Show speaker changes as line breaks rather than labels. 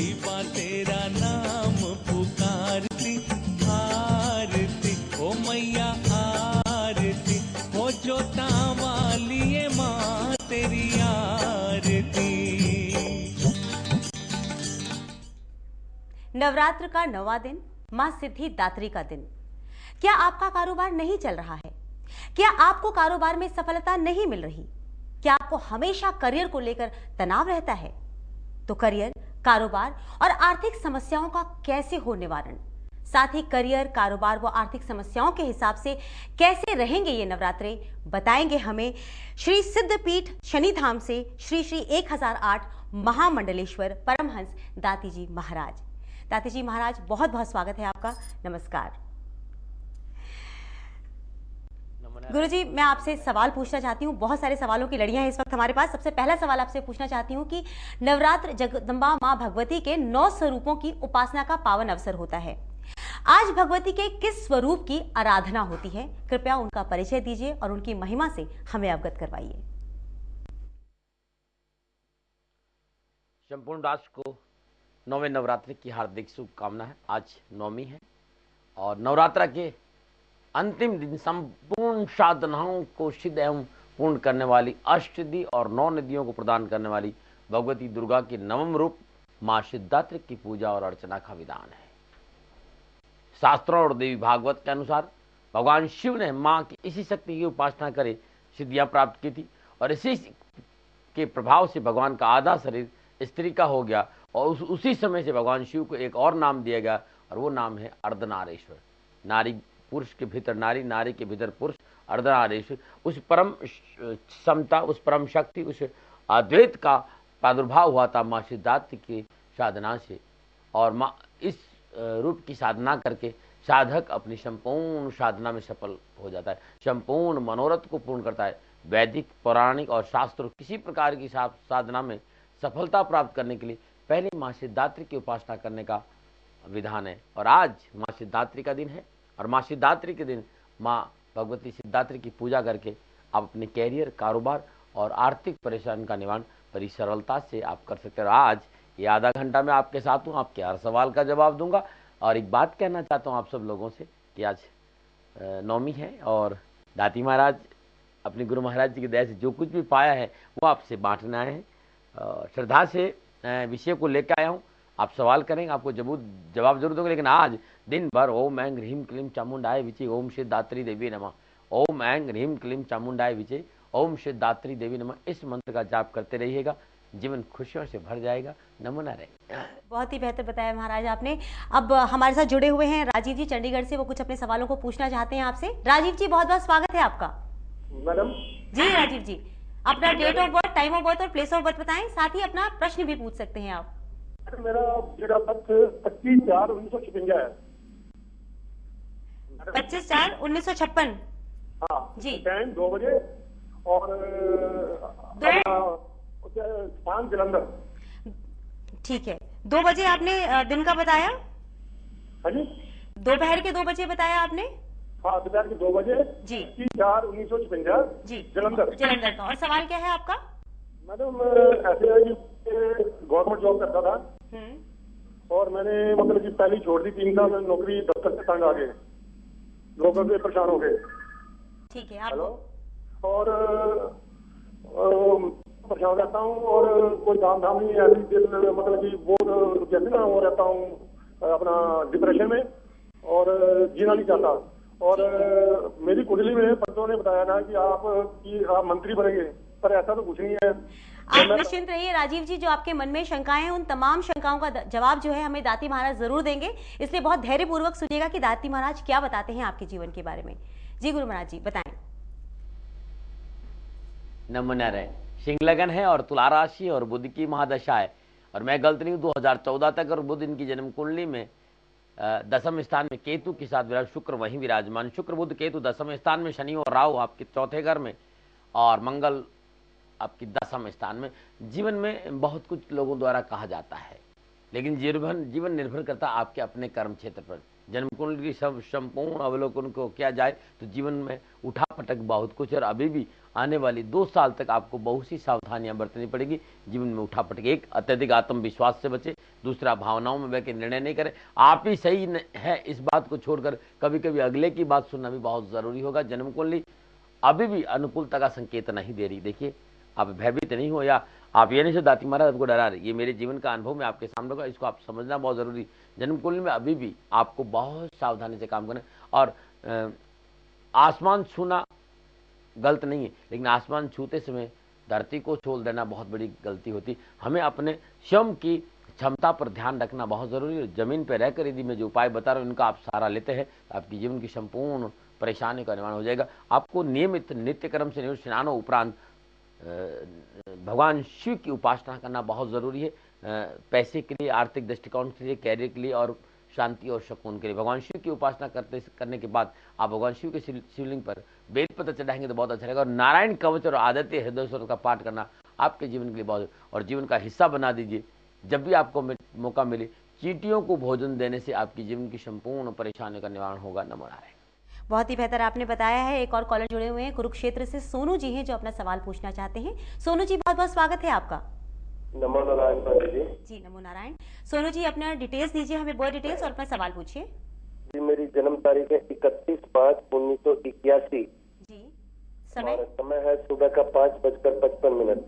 शिवा तेरा नाम पुकारती, आरती ओ मैया आरती, हो जोता वालिए माँ तेरी आरती।
नवरात्र का 9वां दिन, मां सिद्धिदात्री का दिन। क्या आपका कारोबार नहीं चल रहा है? क्या आपको कारोबार में सफलता नहीं मिल रही? क्या आपको हमेशा करियर को लेकर तनाव रहता है? तो करियर, कारोबार और आर्थिक समस्याओं का कैसे हो निवारण, साथ ही करियर, कारोबार व आर्थिक समस्याओं के हिसाब से कैसे रहेंगे ये नवरात्रे, बताएंगे हमें श्री सिद्धपीठ शनिधाम से श्री श्री 1008 महामंडलेश्वर परमहंस दाती जी महाराज। दाती जी महाराज, बहुत बहुत स्वागत है आपका। नमस्कार। गुरुजी, मैं आपसे सवाल पूछना चाहती हूँ। बहुत सारे सवालों की लड़ियां हैं इस वक्त हमारे पास। सबसे पहला सवाल आपसे पूछना चाहती हूँ कि नवरात्र जगदम्बा मां भगवती के 9 स्वरूपों की उपासना का पावन अवसर होता है। आज भगवती के किस स्वरूप की आराधना होती है? कृपया उनका परिचय दीजिए और उनकी महिमा से हमें अवगत करवाइए।
संपूर्ण राष्ट्र को 9वें नवरात्रि की हार्दिक शुभकामना है। आज 9वीं है और नवरात्रा के अंतिम दिन संपूर्ण साधनाओं को सिद्ध एवं पूर्ण करने वाली अष्टसिद्धि और 9 निधियों को प्रदान करने वाली भगवती दुर्गा के 9वें रूप मां सिद्धिदात्री की पूजा और अर्चना का विधान है। शास्त्रों और देवी भागवत के अनुसार भगवान शिव ने मां की इसी शक्ति की उपासना करे सिद्धियां प्राप्त की थी और इसी के प्रभाव से भगवान का आधा शरीर स्त्री का हो गया और उसी समय से भगवान शिव को एक और नाम दिया गया और वो नाम है अर्धनारीश्वर। नारी, पुरुष के भीतर नारी, नारी के भीतर पुरुष, अर्धनारीश्वर। उस परम समता, उस परम शक्ति, उस अद्वैत का प्रादुर्भाव हुआ था माँ सिद्धिदात्री की साधना से और माँ इस रूप की साधना करके साधक अपनी संपूर्ण साधना में सफल हो जाता है, संपूर्ण मनोरथ को पूर्ण करता है। वैदिक, पौराणिक और शास्त्र किसी प्रकार की साधना में सफलता प्राप्त करने के लिए पहले माँ सिद्धिदात्री की उपासना करने का विधान है। और आज माँ सिद्धिदात्री का दिन है और माँ सिद्धिदात्री के दिन माँ भगवती सिद्धिदात्री की पूजा करके आप अपने कैरियर, कारोबार और आर्थिक परेशानी का निवारण बड़ी सरलता से आप कर सकते हैं। आज ये आधा घंटा मैं आपके साथ हूँ, आपके हर सवाल का जवाब दूंगा। और एक बात कहना चाहता हूँ आप सब लोगों से कि आज 9वीं है और दाती महाराज अपने गुरु महाराज जी की दया से जो कुछ भी पाया है वो आपसे बांटना है। श्रद्धा से विषय को लेकर आया हूँ। आप सवाल करेंगे, आपको जवाब जरूर दूंगा। लेकिन आज दिन भर ओम ऐं ह्रीं क्लीं चामुंडाय विचे ओम सिद्धिदात्री देवी नमः, ओम ऐं ह्रीं क्लीं चामुंडाय विचे ओम सिद्धिदात्री देवी नमः, इस मंत्र का जाप करते रहिएगा, जीवन खुशियों से भर जाएगा। नमो नारायण।
बहुत ही बेहतर बताया महाराज आपने। अब हमारे साथ जुड़े हुए हैं राजीव जी चंडीगढ़ से, वो कुछ अपने सवालों को पूछना चाहते हैं आपसे। राजीव जी, बहुत बहुत स्वागत है आपका।
मैडम
जी राजीव जी, अपना date of birth, time of birth और प्लेस ऑफ बर्थ बताएं, साथ ही अपना प्रश्न भी पूछ सकते हैं आप।
मेरा डेट ऑफ बर्थ 25/4/1956 है।
25/4/1956।
हाँ
जी।
टाइम 2 बजे और स्थान जलंधर।
ठीक है, 2 बजे आपने दिन का बताया?
हाँ जी,
दोपहर के 2 बजे बताया आपने?
हाँ, दोपहर के 2 बजे
जी।
25/4/1956
जी,
जलंधर।
जलंधर का। और सवाल क्या है आपका?
मैडम ऐसे है कि गवर्नमेंट जॉब करता था और मैंने मतलब कि पहली छोड़ दी। 3 साल नौकरी दफ्तर से तंग आ गए, लोगों से परेशान हो गए।
ठीक है, आप
हेलो। और परेशान रहता हूँ और कोई काम धाम नहीं है, दिल मतलब कि वो जैसे ना वो रहता हूँ अपना डिप्रेशन में और जीना नहीं चाहता। और मेरी कुंडली में पंडितों ने बताया था कि आप मंत्री बनेंगे, पर ऐसा तो कुछ नहीं है।
आप निश्चिंत रहिए राजीव जी, जो आपके मन में शंकाएं हैं उन तमाम शंकाओं का जवाब जो है हमें दाती महाराज जरूर देंगे, इसलिए बहुत धैर्य पूर्वक सुनिएगा कि दाती महाराज क्या बताते हैं आपके जीवन के बारे में। जी गुरु महाराज जी, बताएं।
नमो नारायण। सिंह लगन है और तुला राशि और बुध की महादशा है और मैं गलत नहीं हूँ 2014 तक। और बुध इनकी जन्म कुंडली में 10वें स्थान में केतु के साथ विराज, शुक्र वहीं विराजमान। शुक्र बुध केतु 10वें स्थान में, शनि और राहु आपके 4थे घर में और मंगल आपकी 10वें स्थान में। जीवन में बहुत कुछ लोगों द्वारा कहा जाता है, लेकिन जीवन निर्भर करता है आपके अपने कर्म क्षेत्र पर। जन्म कुंडली की सब संपूर्ण अवलोकन को किया जाए तो जीवन में उठा पटक बहुत कुछ और अभी भी आने वाली 2 साल तक आपको बहुत सी सावधानियां बरतनी पड़ेगी। जीवन में उठापटक, एक अत्यधिक आत्मविश्वास से बचे, दूसरा भावनाओं में बह के निर्णय नहीं करें। आप ही सही है इस बात को छोड़कर कभी कभी अगले की बात सुनना भी बहुत जरूरी होगा। जन्म कुंडली अभी भी अनुकूलता का संकेत नहीं दे रही। देखिए, आप भयभीत नहीं हो या आप ये नहीं सोच दाती महाराज आपको डरा रहे, ये मेरे जीवन का अनुभव में आपके सामने होगा, इसको आप समझना बहुत जरूरी। जन्म कुंडली में अभी भी आपको बहुत सावधानी से काम करना, और आसमान छूना गलत नहीं है, लेकिन आसमान छूते समय धरती को छोड़ देना बहुत बड़ी गलती होती। हमें अपने स्वयं की क्षमता पर ध्यान रखना बहुत जरूरी है। जमीन पर रहकर यदि मैं जो उपाय बता रहा हूँ इनका आप सहारा लेते हैं तो आपकी जीवन की संपूर्ण परेशानी का निवारण हो जाएगा। आपको नियमित नित्य कर्म से निवृत्त स्नानों उपरांत भगवान शिव की उपासना करना बहुत जरूरी है। पैसे के लिए, आर्थिक दृष्टिकोण के लिए, कैरियर के लिए और शांति और सुकून के लिए भगवान शिव की उपासना करने के बाद आप भगवान शिव के शिवलिंग पर बेलपत्र चढ़ाएंगे तो बहुत अच्छा रहेगा। और नारायण कवच और आदित्य हृदय स्वर का पाठ करना आपके जीवन के लिए बहुत, और जीवन का हिस्सा बना दीजिए। जब भी आपको मौका मिले, चींटियों को भोजन देने से आपकी जीवन की संपूर्ण परेशानियों का निवारण होगा। नमो नारायण।
बहुत ही बेहतर आपने बताया है। एक और कॉलर जुड़े हुए हैं, कुरुक्षेत्र से सोनू जी हैं जो अपना सवाल पूछना चाहते हैं। सोनू जी, बहुत बहुत स्वागत है आपका।
नमो नारायण जी।
जी नमो नारायण। सोनू जी, अपना डिटेल्स दीजिए हमें, बहुत डिटेल्स, और अपना सवाल पूछिए।
जी, मेरी जन्म तारीख है 31/5/1981।
जी, समय
है सुबह का 5:55।